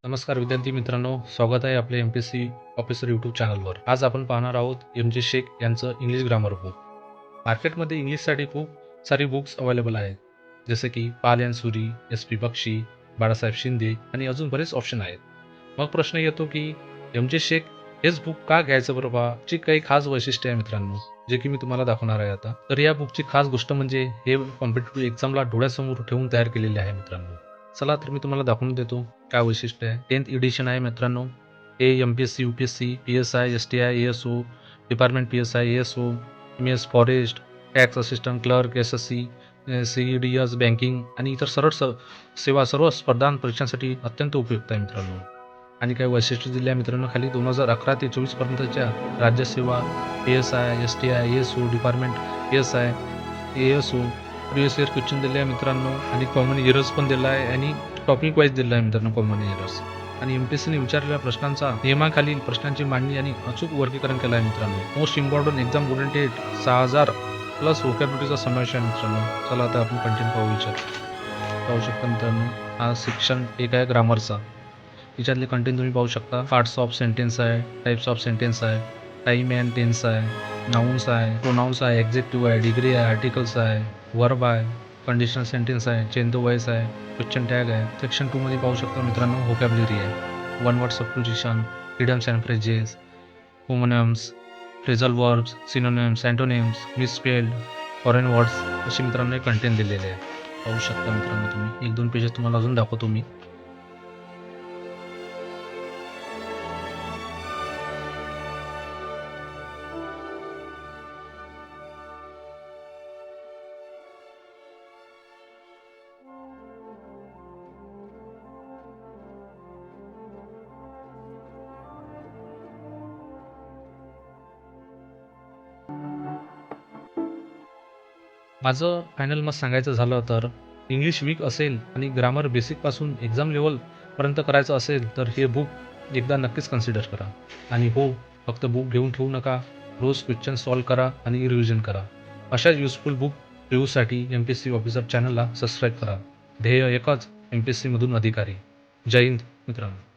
नमस्कार विद्यार्थी मित्रांनो, स्वागत आहे आपल्या MPSC ऑफिसर यूट्यूब चॅनलवर. आज आपण पाहणार आहोत MJ शेख यांचं इंग्लिश ग्रामर बुक. मार्केटमध्ये इंग्लिशसाठी खूप सारी बुक्स अवेलेबल आहेत, जसे की पाल अँड सुरी, SP बक्षी, बाळासाहेब शिंदे आणि अजून बरेच ऑप्शन आहेत. मग प्रश्न येतो की MJ शेख हेच बुक का घ्यायचं बरं बा? ची काही खास वैशिष्ट्य आहे मित्रांनो, जे की मी तुम्हाला दाखवणार आहे आता. तर या बुकची खास गोष्ट म्हणजे हे कॉम्पिटिटिव्ह एक्झामला डोळ्यासमोर ठेवून तयार केलेले आहे मित्रांनो. चला तर मी तुम्हाला दाखवून देतो काय वैशिष्ट्य आहे. 10th एडिशन आहे मित्रांनो. हे MPSC, UPSC, PSI, STI, ASO, department PSI, ASO, MS forest, tax assistant clerk, SSC, CEDS, banking आणि इतर सेवा सर्व स्पर्धा परीक्षांसाठी अत्यंत उपयुक्त आहे मित्रांनो. आणि काही वैशिष्ट्य दिले आहे मित्रांनो खाली. 2011 ते 24 पर्यंतच्या राज्यसेवा, PSI, STI, ASO, department PSI, ASO, previous year question दिले आहे मित्रांनो आणि कॉमन इयर्स पण दिला आहे आणि टॉपिक वाईज दिला आहे मित्रांनो कॉमन इयर्स. आणि MPSCने विचारलेल्या प्रश्नांचा नियमाखालील प्रश्नांची मांडणी आणि अचूक वर्गीकरण केलं आहे मित्रांनो. Most important exam oriented 6000 plus व्होकॅब्युलरीचा समावेश आहे मित्रांनो. चला आता आपण कंटेंट पाहू शकता मित्रांनो. हा सेक्शन एक आहे ग्रामरचा. याच्यातले कंटेंट तुम्ही पाहू शकता. पार्ट्स ऑफ सेंटेन्स आहे, टाइप्स ऑफ सेंटेन्स आहे, टाइम अँड टेन्स आहे, नाउन्स आहे, प्रोनाउन्स आहे, एक्झेक्टिव्ह आहे, डिग्री आहे, आर्टिकल्स आहे, वर्ब आहे, कंडिशनल सेंटेन्स आहे, चेंज द वॉइस आहे, क्वेश्चन टॅग आहे. सेक्शन 2 मध्ये पाहू शकता मित्रांनो व्होकॅब्युलरी आहे. One word substitution, idioms and phrases, homonyms, phrasal verbs, synonyms, antonyms, misspelled, foreign words असे मित्रांनो कंटेंट दिलेले आहे. पाहू शकता मित्रांनो तुम्ही. 1-2 पेजेस तुम्हाला अजून दाखवतो मी. माझं फायनल मत सांगायचं झालं तर इंग्लिश वीक असेल आणि ग्रामर बेसिकपासून एक्झाम लेवलपर्यंत करायचं असेल तर हे बुक एकदा नक्कीच कन्सिडर करा. आणि हो, फक्त बुक घेऊन ठेवू नका. रोज क्वेश्चन सॉल्व करा आणि रिव्हिजन करा. अशाच युजफुल बुक रिव्ह्यूसाठी MPSC ऑफिसर चॅनलला सबस्क्राईब करा. ध्येय एकच, MPSCमधून अधिकारी. जय हिंद मित्रांनो.